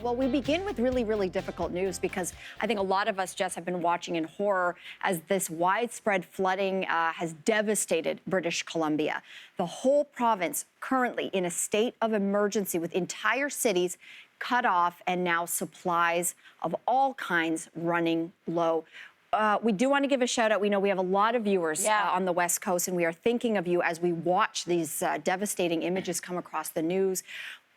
Well, we begin with really, really difficult news because I think a lot of us, Jess, have been watching in horror as this widespread flooding has devastated British Columbia. The whole province currently in a state of emergency with entire cities cut off and now supplies of all kinds running low. We do want to give a shout out. We know we have a lot of viewers on the West Coast, and we are thinking of you as we watch these devastating images come across the news.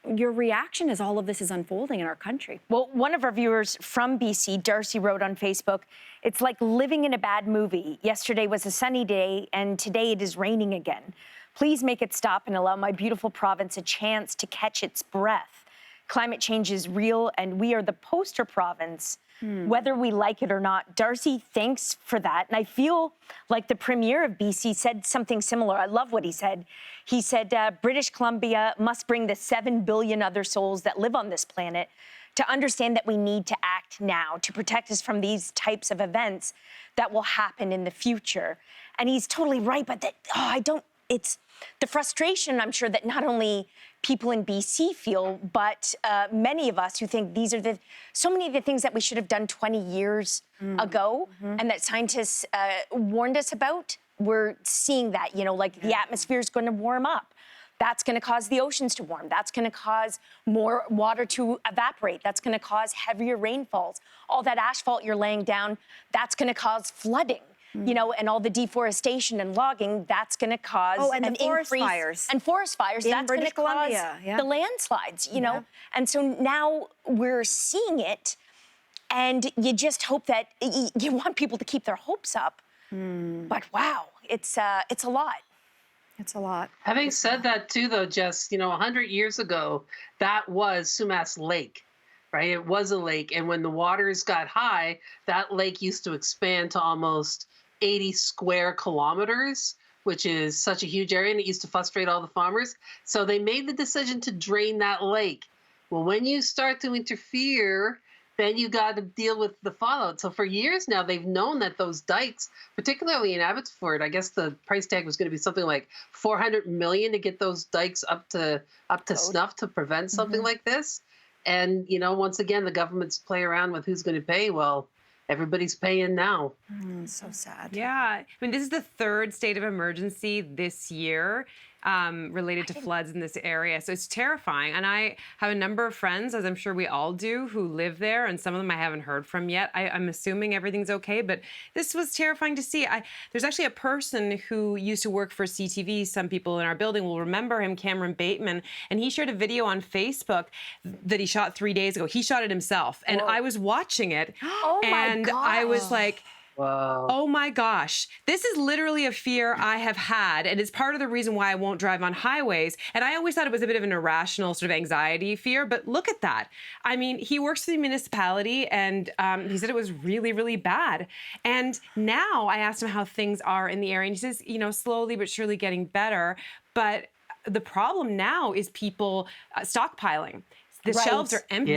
Your reaction as all of this is unfolding in our country? Well, one of our viewers from BC, Darcy, wrote on Facebook, "It's like living in a bad movie. Yesterday was a sunny day, and today it is raining again. Please make it stop and allow my beautiful province a chance to catch its breath. Climate change is real, and we are the poster province, whether we like it or not." Darcy, thanks for that. And I feel like the Premier of BC said something similar. I love what he said. He said, British Columbia must bring the 7 billion other souls that live on this planet to understand that we need to act now to protect us from these types of events that will happen in the future. And he's totally right, but it's the frustration, I'm sure, that not only people in BC feel, but many of us who think these are so many of the things that we should have done 20 years ago and that scientists warned us about. We're seeing that, the atmosphere is going to warm up. That's going to cause the oceans to warm. That's going to cause more water to evaporate. That's going to cause heavier rainfalls. All that asphalt you're laying down, that's going to cause flooding. And all the deforestation and logging, that's going to cause and forest fires. And forest fires, in that's going to cause the landslides, know. And so now we're seeing it, and you just hope that you want people to keep their hopes up. But wow, it's a lot. It's a lot. Having said that too, though, Jess, 100 years ago, that was Sumas Lake. Right? It was a lake. And when the waters got high, that lake used to expand to almost 80 square kilometers, which is such a huge area. And it used to frustrate all the farmers. So they made the decision to drain that lake. Well, when you start to interfere, then you got to deal with the fallout. So for years now, they've known that those dikes, particularly in Abbotsford, I guess the price tag was going to be something like $400 million to get those dikes up to snuff to prevent something like this. And, once again, the governments play around with who's going to pay. Well, everybody's paying now. So sad. Yeah. I mean, this is the third state of emergency this year related to floods in this area. So it's terrifying. And I have a number of friends, as I'm sure we all do, who live there. And some of them I haven't heard from yet. I'm assuming everything's okay. But this was terrifying to see. There's actually a person who used to work for CTV. Some people in our building will remember him, Cameron Bateman. And he shared a video on Facebook that he shot 3 days ago. He shot it himself. And I was watching it. And I was like, wow. Oh my gosh. This is literally a fear I have had, and it's part of the reason why I won't drive on highways. And I always thought it was a bit of an irrational sort of anxiety fear, but look at that. I mean, he works for the municipality, and he said it was really, really bad. And now I asked him how things are in the area, and he says, slowly but surely getting better. But the problem now is people stockpiling. The shelves are empty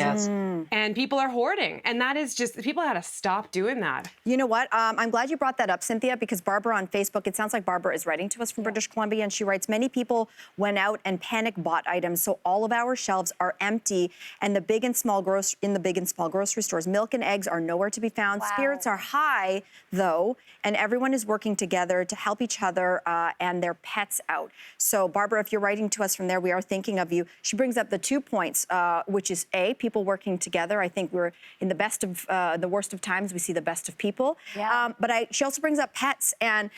and people are hoarding. And that is just, people got to stop doing that. You know what? I'm glad you brought that up, Cynthia, because Barbara on Facebook, it sounds like Barbara is writing to us from British Columbia, and she writes, many people went out and panic bought items, so all of our shelves are empty, and in the big and small grocery stores, milk and eggs are nowhere to be found. Wow. Spirits are high, though, and everyone is working together to help each other and their pets out. So, Barbara, if you're writing to us from there, we are thinking of you. She brings up the 2 points, which is A, people working together. I think we're in the best of, the worst of times, we see the best of people. Yeah. But she also brings up pets. And,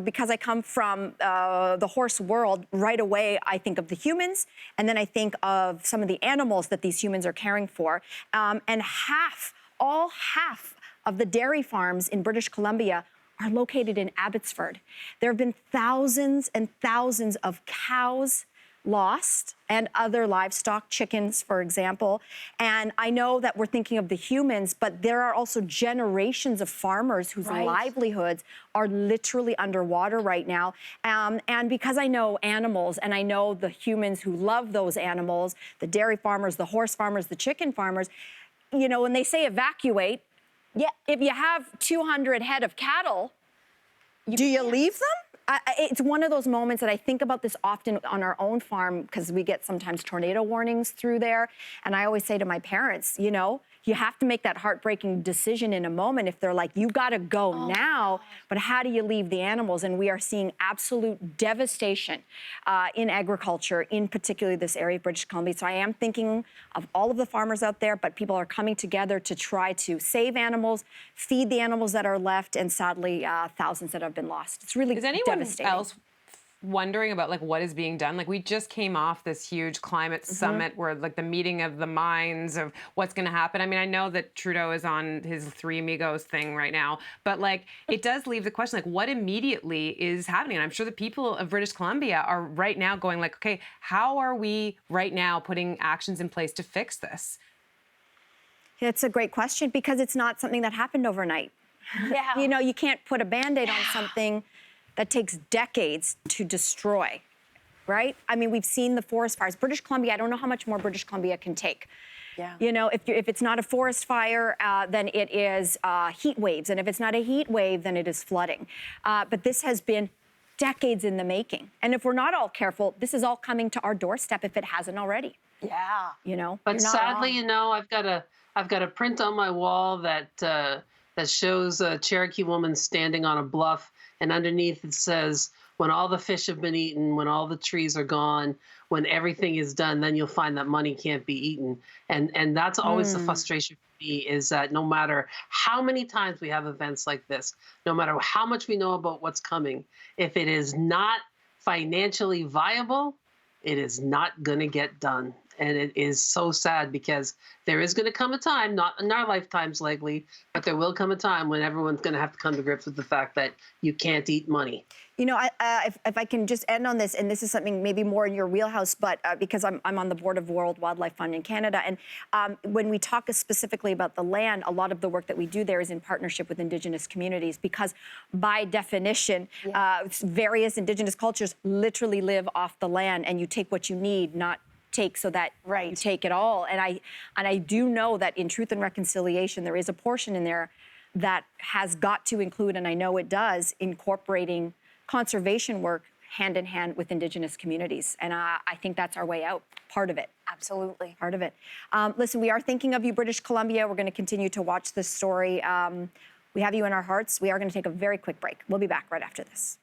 because I come from the horse world, right away, I think of the humans. And then I think of some of the animals that these humans are caring for. And half of the dairy farms in British Columbia are located in Abbotsford. There have been thousands and thousands of cows lost and other livestock, chickens, for example. And I know that we're thinking of the humans, but there are also generations of farmers whose livelihoods are literally underwater right now. And because I know animals and I know the humans who love those animals, the dairy farmers, the horse farmers, the chicken farmers, when they say evacuate, if you have 200 head of cattle, do you leave them? It's one of those moments that I think about this often on our own farm because we get sometimes tornado warnings through there. And I always say to my parents, you know, you have to make that heartbreaking decision in a moment if they're like, you got to go now, but how do you leave the animals? And we are seeing absolute devastation in agriculture, in particularly this area of British Columbia. So I am thinking of all of the farmers out there, but people are coming together to try to save animals, feed the animals that are left, and sadly, thousands that have been lost. It's really anyone devastating. else wondering about like what is being done? Like we just came off this huge climate summit where like the meeting of the minds of what's going to happen. I mean, I know that Trudeau is on his Three Amigos thing right now, but like it does leave the question like what immediately is happening? And I'm sure the people of British Columbia are right now going like, okay, how are we right now putting actions in place to fix this? It's a great question because it's not something that happened overnight. Yeah. You know, you can't put a Band-Aid on something that takes decades to destroy, right? I mean, we've seen the forest fires. British Columbia, I don't know how much more British Columbia can take. Yeah. You know, if it's not a forest fire, then it is heat waves. And if it's not a heat wave, then it is flooding. But this has been decades in the making. And if we're not all careful, this is all coming to our doorstep if it hasn't already. Yeah. You know? But You're not sadly, wrong. you know, I've got a print on my wall that shows a Cherokee woman standing on a bluff, and underneath it says, "When all the fish have been eaten, when all the trees are gone, when everything is done, then you'll find that money can't be eaten." And that's always the frustration for me is that no matter how many times we have events like this, no matter how much we know about what's coming, if it is not financially viable, it is not going to get done. And it is so sad because there is going to come a time, not in our lifetimes likely, but there will come a time when everyone's going to have to come to grips with the fact that you can't eat money. You know, if I can just end on this, and this is something maybe more in your wheelhouse, but because I'm on the board of World Wildlife Fund in Canada, and when we talk specifically about the land, a lot of the work that we do there is in partnership with Indigenous communities because by definition, various Indigenous cultures literally live off the land, and you take what you need, not take so that you take it all. And I do know that in Truth and Reconciliation, there is a portion in there that has got to include, and I know it does, incorporating conservation work hand in hand with Indigenous communities. And I think that's our way out, part of it. Absolutely. Part of it. Listen, we are thinking of you, British Columbia. We're going to continue to watch this story. We have you in our hearts. We are going to take a very quick break. We'll be back right after this.